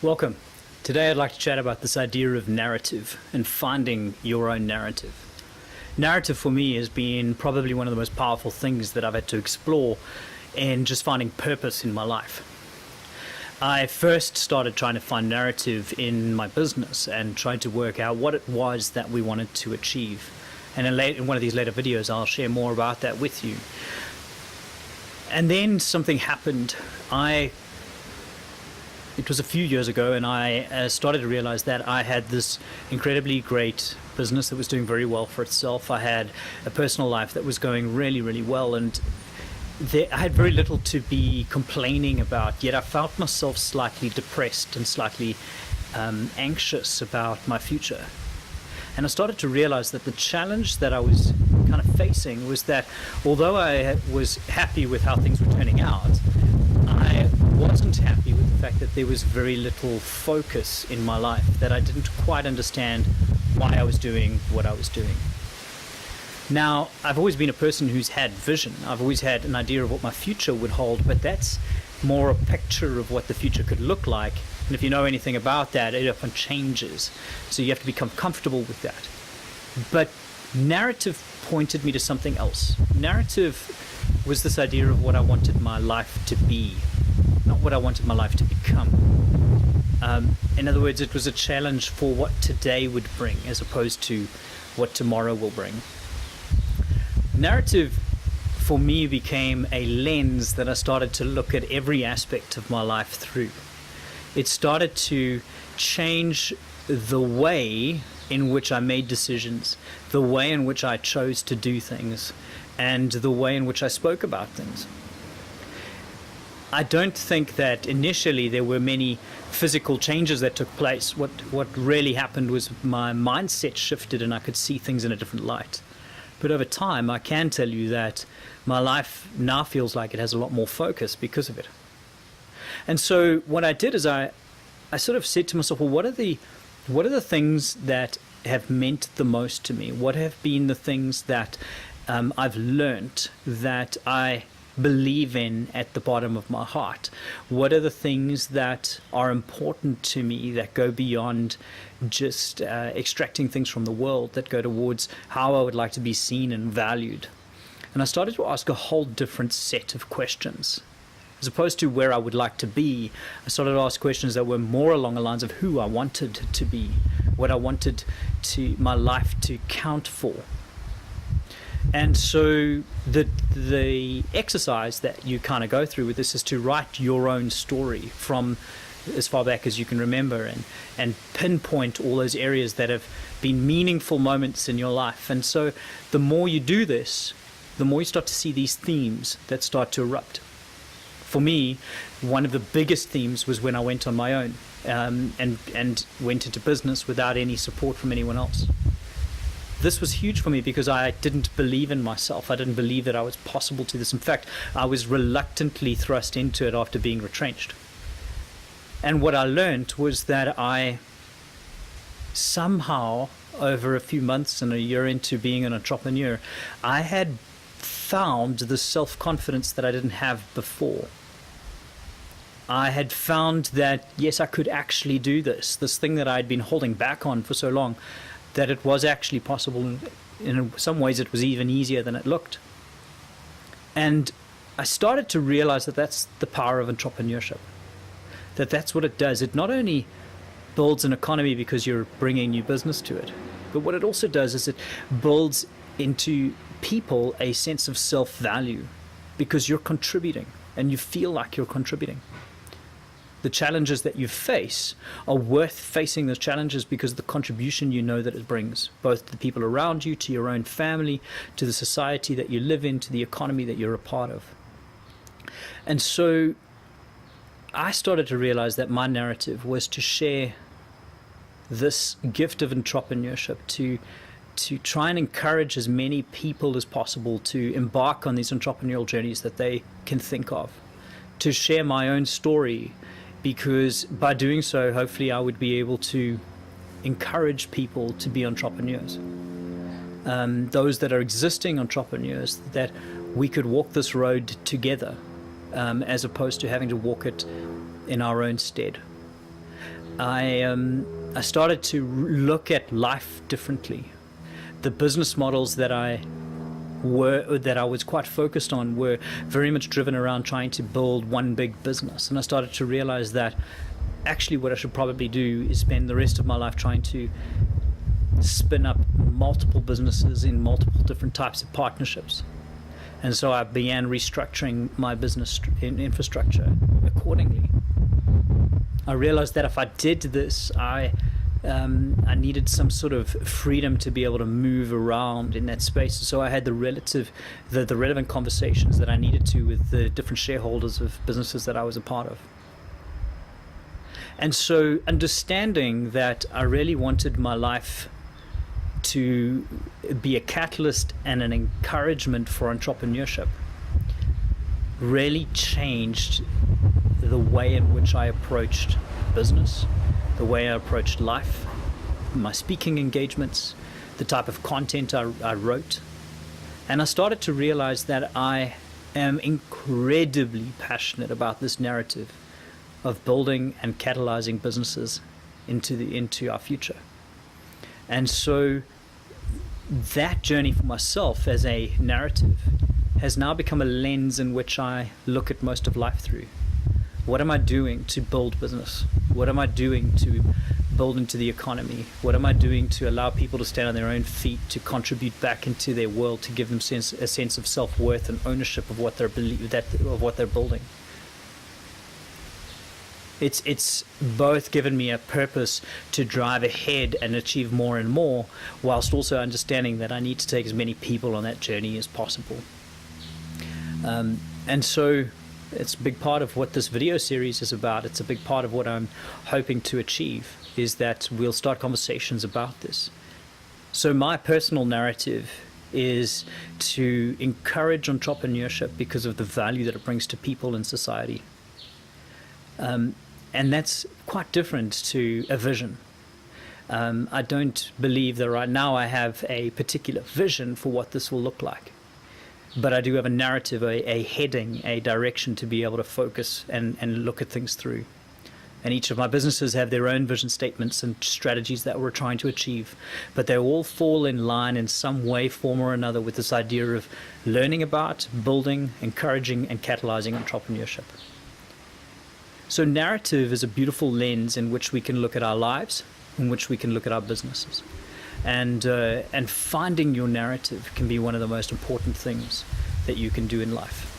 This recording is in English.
Welcome. Today I'd like to chat about this idea of narrative and finding your own narrative. Narrative for me has been probably one of the most powerful things that I've had to explore in just finding purpose in my life. I first started trying to find narrative in my business and tried to work out what it was that we wanted to achieve. And in one of these later videos I'll share more about that with you. And then something happened. It was a few years ago, and I started to realize that I had this incredibly great business that was doing very well for itself. I had a personal life that was going really, really well, and I had very little to be complaining about, yet I felt myself slightly depressed and slightly anxious about my future. And I started to realize that the challenge that I was kind of facing was that although I was happy with how things were turning out, I wasn't happy with the fact that there was very little focus in my life, that I didn't quite understand why I was doing what I was doing. Now, I've always been a person who's had vision. I've always had an idea of what my future would hold, but that's more a picture of what the future could look like. And if you know anything about that, it often changes. So you have to become comfortable with that. But narrative pointed me to something else. Narrative was this idea of what I wanted my life to be, not what I wanted my life to become. In other words, it was a challenge for what today would bring as opposed to what tomorrow will bring. Narrative for me became a lens that I started to look at every aspect of my life through. It started to change the way in which I made decisions, the way in which I chose to do things, and the way in which I spoke about things. I don't think that initially there were many physical changes that took place. What really happened was my mindset shifted and I could see things in a different light. But over time, I can tell you that my life now feels like it has a lot more focus because of it. And so what I did is I sort of said to myself, well, what are the things that have meant the most to me? What have been the things that I've learned that I believe in at the bottom of my heart? What are the things that are important to me that go beyond just extracting things from the world, that go towards how I would like to be seen and valued? And I started to ask a whole different set of questions. As opposed to where I would like to be, I started to ask questions that were more along the lines of who I wanted to be, what I wanted my life to count for. And so the exercise that you kind of go through with this is to write your own story from as far back as you can remember and pinpoint all those areas that have been meaningful moments in your life. And so the more you do this, the more you start to see these themes that start to erupt. For me, one of the biggest themes was when I went on my own and went into business without any support from anyone else. This was huge for me because I didn't believe in myself. I didn't believe that I was possible to this. In fact, I was reluctantly thrust into it after being retrenched. And what I learned was that I somehow, over a few months and a year into being an entrepreneur, I had found the self-confidence that I didn't have before. I had found that, yes, I could actually do this thing that I had been holding back on for so long, that it was actually possible. In some ways it was even easier than it looked. And I started to realize that that's the power of entrepreneurship, that's what it does. It not only builds an economy because you're bringing new business to it, but what it also does is it builds into people a sense of self-value because you're contributing and you feel like you're contributing. The challenges that you face are worth facing those challenges because of the contribution you know that it brings, both to the people around you, to your own family, to the society that you live in, to the economy that you're a part of. And so I started to realize that my narrative was to share this gift of entrepreneurship, to try and encourage as many people as possible to embark on these entrepreneurial journeys that they can think of, to share my own story, because by doing so, hopefully I would be able to encourage people to be entrepreneurs. those that are existing entrepreneurs, that we could walk this road together, as opposed to having to walk it in our own stead. I started to look at life differently. The business models that I was quite focused on were very much driven around trying to build one big business, and I started to realize that actually what I should probably do is spend the rest of my life trying to spin up multiple businesses in multiple different types of partnerships. And so I began restructuring my business infrastructure accordingly. I realized that if I did this, I needed some sort of freedom to be able to move around in that space. So I had the relevant conversations that I needed to with the different shareholders of businesses that I was a part of. And so understanding that I really wanted my life to be a catalyst and an encouragement for entrepreneurship really changed the way in which I approached business, the way I approached life, my speaking engagements, the type of content I wrote. And I started to realize that I am incredibly passionate about this narrative of building and catalyzing businesses into our future. And so that journey for myself as a narrative has now become a lens in which I look at most of life through. What am I doing to build business? What am I doing to build into the economy? What am I doing to allow people to stand on their own feet, to contribute back into their world, to give them a sense of self-worth and ownership of what they're building? It's both given me a purpose to drive ahead and achieve more and more, whilst also understanding that I need to take as many people on that journey as possible. And so it's a big part of what this video series is about. It's a big part of what I'm hoping to achieve, is that we'll start conversations about this. So my personal narrative is to encourage entrepreneurship because of the value that it brings to people in society. And that's quite different to a vision. I don't believe that right now I have a particular vision for what this will look like. But I do have a narrative, a heading, a direction to be able to focus and look at things through. And each of my businesses have their own vision statements and strategies that we're trying to achieve. But they all fall in line in some way, form or another with this idea of learning about, building, encouraging and catalyzing entrepreneurship. So narrative is a beautiful lens in which we can look at our lives, in which we can look at our businesses. And finding your narrative can be one of the most important things that you can do in life.